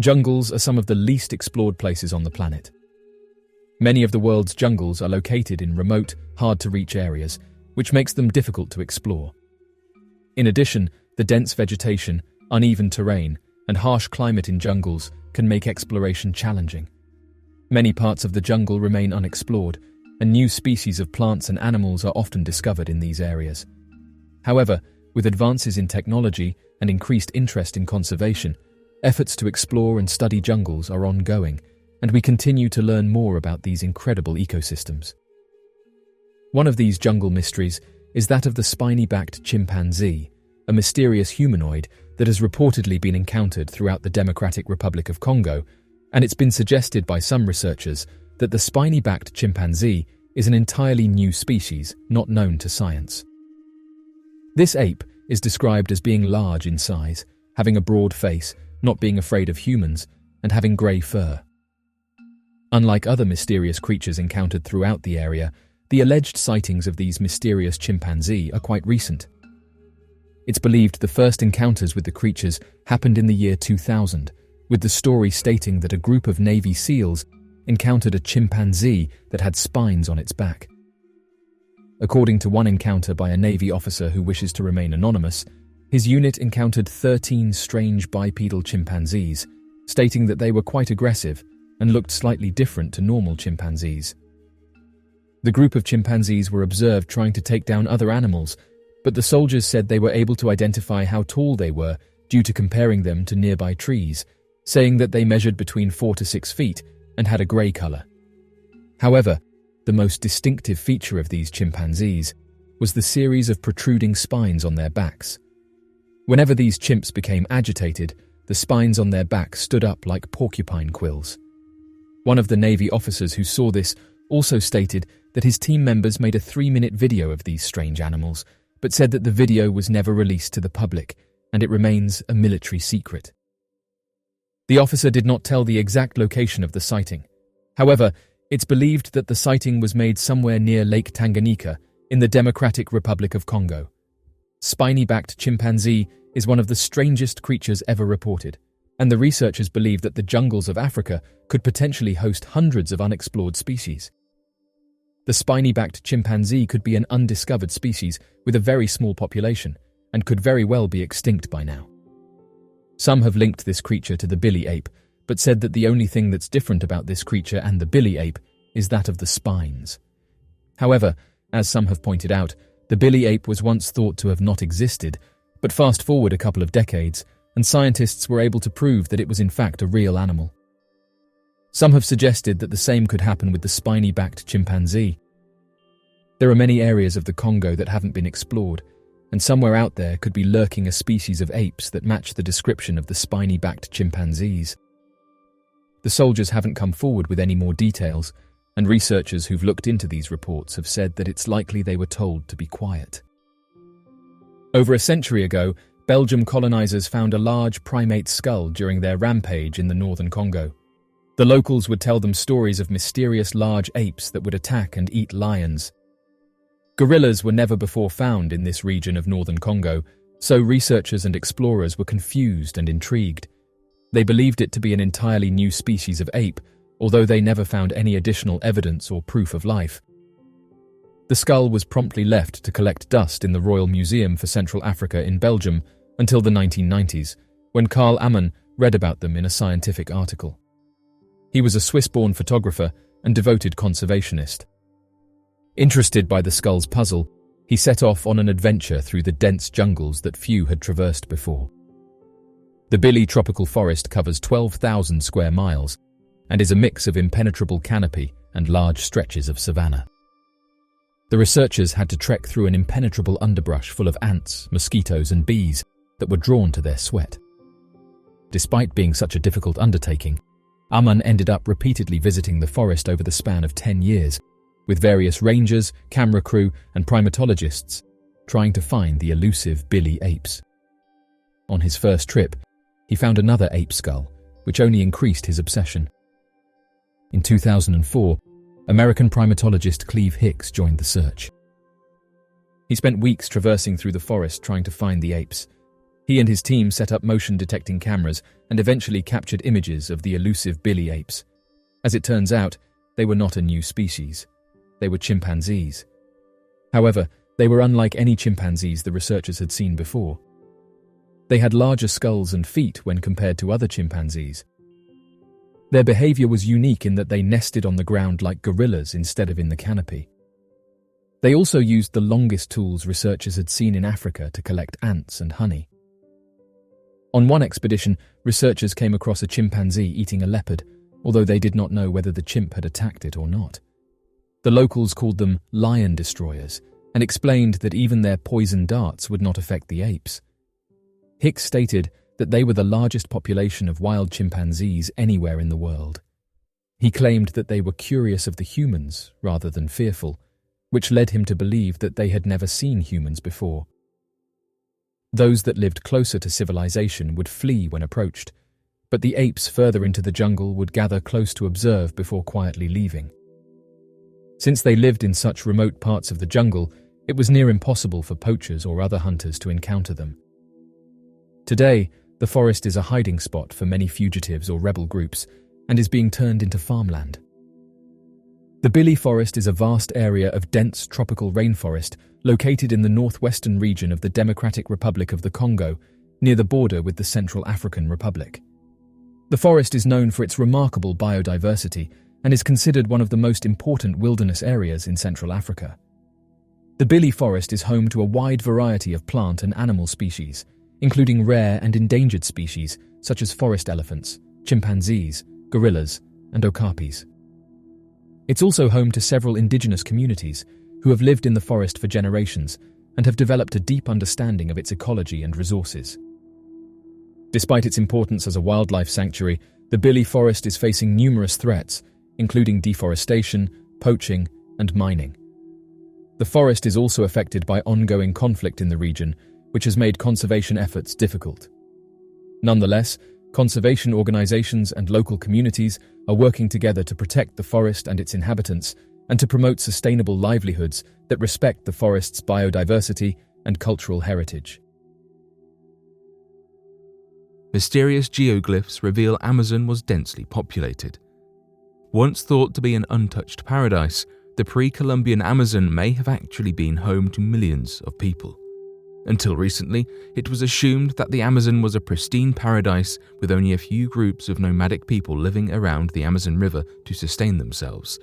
Jungles are some of the least explored places on the planet. Many of the world's jungles are located in remote, hard-to-reach areas, which makes them difficult to explore. In addition, the dense vegetation, uneven terrain, and harsh climate in jungles can make exploration challenging. Many parts of the jungle remain unexplored, and new species of plants and animals are often discovered in these areas. However, with advances in technology and increased interest in conservation, efforts to explore and study jungles are ongoing, and we continue to learn more about these incredible ecosystems. One of these jungle mysteries is that of the spiny-backed chimpanzee, a mysterious humanoid that has reportedly been encountered throughout the Democratic Republic of Congo, and it's been suggested by some researchers that the spiny-backed chimpanzee is an entirely new species not known to science. This ape is described as being large in size, having a broad face, not being afraid of humans, and having grey fur. Unlike other mysterious creatures encountered throughout the area, the alleged sightings of these mysterious chimpanzee are quite recent. It's believed the first encounters with the creatures happened in the year 2000, with the story stating that a group of Navy SEALs encountered a chimpanzee that had spines on its back. According to one encounter by a Navy officer who wishes to remain anonymous, his unit encountered 13 strange bipedal chimpanzees, stating that they were quite aggressive and looked slightly different to normal chimpanzees. The group of chimpanzees were observed trying to take down other animals, but the soldiers said they were able to identify how tall they were due to comparing them to nearby trees, saying that they measured between 4 to 6 feet and had a grey colour. However, the most distinctive feature of these chimpanzees was the series of protruding spines on their backs. Whenever these chimps became agitated, the spines on their back stood up like porcupine quills. One of the Navy officers who saw this also stated that his team members made a 3-minute video of these strange animals, but said that the video was never released to the public and it remains a military secret. The officer did not tell the exact location of the sighting. However, it's believed that the sighting was made somewhere near Lake Tanganyika in the Democratic Republic of Congo. Spiny-backed chimpanzee is one of the strangest creatures ever reported, and the researchers believe that the jungles of Africa could potentially host hundreds of unexplored species. The spiny-backed chimpanzee could be an undiscovered species with a very small population and could very well be extinct by now. Some have linked this creature to the billy ape, but said that the only thing that's different about this creature and the billy ape is that of the spines. However, as some have pointed out, the billy ape was once thought to have not existed, but fast forward a couple of decades, and scientists were able to prove that it was in fact a real animal. Some have suggested that the same could happen with the spiny-backed chimpanzee. There are many areas of the Congo that haven't been explored, and somewhere out there could be lurking a species of apes that match the description of the spiny-backed chimpanzees. The soldiers haven't come forward with any more details, and researchers who've looked into these reports have said that it's likely they were told to be quiet. Over a century ago, Belgium colonizers found a large primate skull during their rampage in the northern Congo. The locals would tell them stories of mysterious large apes that would attack and eat lions. Gorillas were never before found in this region of northern Congo, so researchers and explorers were confused and intrigued. They believed it to be an entirely new species of ape, although they never found any additional evidence or proof of life. The skull was promptly left to collect dust in the Royal Museum for Central Africa in Belgium until the 1990s, when Carl Ammann read about them in a scientific article. He was a Swiss-born photographer and devoted conservationist. Interested by the skull's puzzle, he set off on an adventure through the dense jungles that few had traversed before. The Billy Tropical Forest covers 12,000 square miles and is a mix of impenetrable canopy and large stretches of savanna. The researchers had to trek through an impenetrable underbrush full of ants, mosquitoes, and bees that were drawn to their sweat. Despite being such a difficult undertaking, Ammann ended up repeatedly visiting the forest over the span of 10 years, with various rangers, camera crew, and primatologists trying to find the elusive billy apes. On his first trip, he found another ape skull, which only increased his obsession. In 2004, American primatologist Cleve Hicks joined the search. He spent weeks traversing through the forest trying to find the apes. He He and his team set up motion-detecting cameras and eventually captured images of the elusive billy apes. As it turns out, they were not a new species. They were chimpanzees. However, they were unlike any chimpanzees the researchers had seen before. They had larger skulls and feet when compared to other chimpanzees. Their behavior was unique in that they nested on the ground like gorillas instead of in the canopy. They also used the longest tools researchers had seen in Africa to collect ants and honey. On one expedition, researchers came across a chimpanzee eating a leopard, although they did not know whether the chimp had attacked it or not. The locals called them lion destroyers and explained that even their poison darts would not affect the apes. Hicks stated that they were the largest population of wild chimpanzees anywhere in the world. He claimed that they were curious of the humans rather than fearful, which led him to believe that they had never seen humans before. Those that lived closer to civilization would flee when approached, but the apes further into the jungle would gather close to observe before quietly leaving. Since they lived in such remote parts of the jungle, it was near impossible for poachers or other hunters to encounter them. Today, the forest is a hiding spot for many fugitives or rebel groups and is being turned into farmland. The Billy Forest is a vast area of dense tropical rainforest located in the northwestern region of the Democratic Republic of the Congo, near the border with the Central African Republic. The forest is known for its remarkable biodiversity and is considered one of the most important wilderness areas in Central Africa. The Billy Forest is home to a wide variety of plant and animal species, including rare and endangered species such as forest elephants, chimpanzees, gorillas, and okapis. It's also home to several indigenous communities who have lived in the forest for generations and have developed a deep understanding of its ecology and resources. Despite its importance as a wildlife sanctuary, the Billy Forest is facing numerous threats, including deforestation, poaching, and mining. The forest is also affected by ongoing conflict in the region, which has made conservation efforts difficult. Nonetheless, conservation organizations and local communities are working together to protect the forest and its inhabitants and to promote sustainable livelihoods that respect the forest's biodiversity and cultural heritage. Mysterious geoglyphs reveal Amazon was densely populated. Once thought to be an untouched paradise, the pre-Columbian Amazon may have actually been home to millions of people. Until recently, it was assumed that the Amazon was a pristine paradise with only a few groups of nomadic people living around the Amazon River to sustain themselves.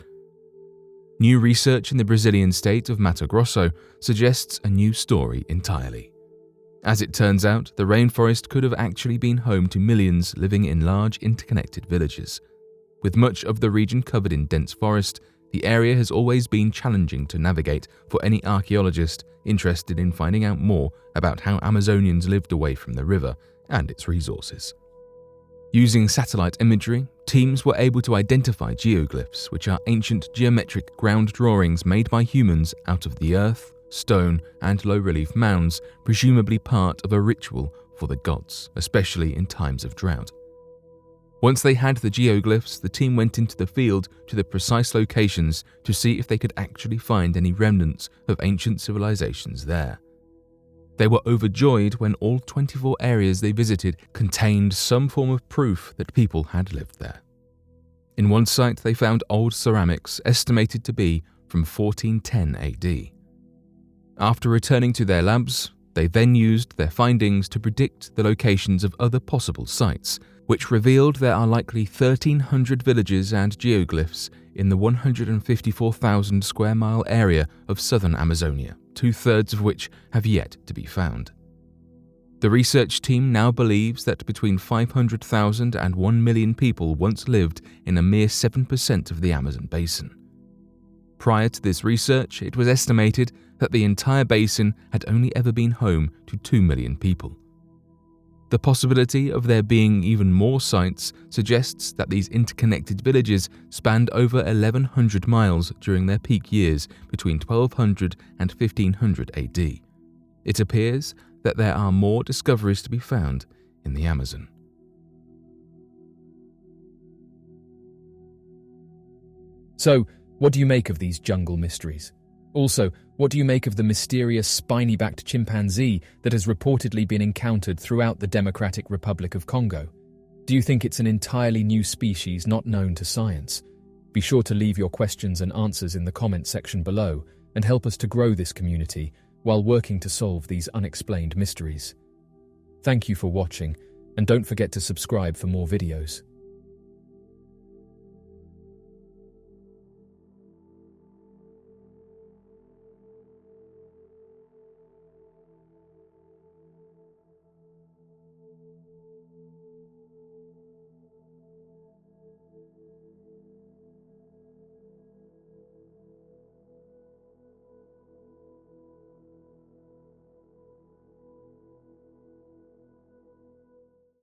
New research in the Brazilian state of Mato Grosso suggests a new story entirely. As it turns out, the rainforest could have actually been home to millions living in large interconnected villages. With much of the region covered in dense forest, the area has always been challenging to navigate for any archaeologist interested in finding out more about how Amazonians lived away from the river and its resources. Using satellite imagery, teams were able to identify geoglyphs, which are ancient geometric ground drawings made by humans out of the earth, stone, and low-relief mounds, presumably part of a ritual for the gods, especially in times of drought. Once they had the geoglyphs, the team went into the field to the precise locations to see if they could actually find any remnants of ancient civilizations there. They were overjoyed when all 24 areas they visited contained some form of proof that people had lived there. In one site, they found old ceramics estimated to be from 1410 AD. After returning to their labs, they then used their findings to predict the locations of other possible sites, which revealed there are likely 1,300 villages and geoglyphs in the 154,000 square mile area of southern Amazonia, 2/3 of which have yet to be found. The research team now believes that between 500,000 and 1 million people once lived in a mere 7% of the Amazon basin. Prior to this research, it was estimated that the entire basin had only ever been home to 2 million people. The possibility of there being even more sites suggests that these interconnected villages spanned over 1,100 miles during their peak years between 1200 and 1500 AD. It appears that there are more discoveries to be found in the Amazon. So, what do you make of these jungle mysteries? Also, what do you make of the mysterious spiny-backed chimpanzee that has reportedly been encountered throughout the Democratic Republic of Congo? Do you think it's an entirely new species not known to science? Be sure to leave your questions and answers in the comment section below and help us to grow this community while working to solve these unexplained mysteries. Thank you for watching, and don't forget to subscribe for more videos.